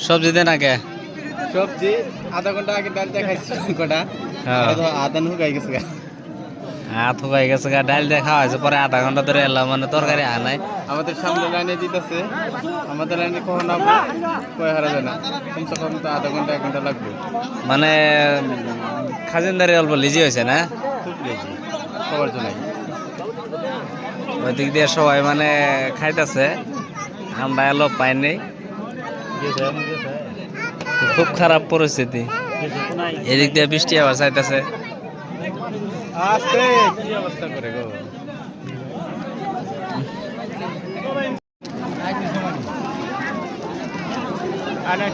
সবজি দেন আগে সবজি আধা ঘন্টা আগে ডাল দেখাইছি কটা আধা নুকাই গেছে হাত হয়ে গেছে গা ডাল দিয়ে খাওয়া হয়েছে পরে আধা ঘন্টা ধরে এলাম মানে তরকারি আনাই আমাদের সামনে লাইনে দিতেছে আমাদের লাইনে কখন আবো কয় হারা যায় না কমসে কম তো আধা ঘন্টা 1 ঘন্টা লাগবে মানে খাজিনদারি অল্প লিজি হয়েছে না খুব লেজি খাবার জন্য ওই দিক দিয়ে সবাই মানে খাইতেছে আমরা এলো পাইনি খুব খারাপ পরিস্থিতি এদিক দিয়ে বৃষ্টি আবার চাইতেছে আস্তে কি অবস্থা করে গো আনে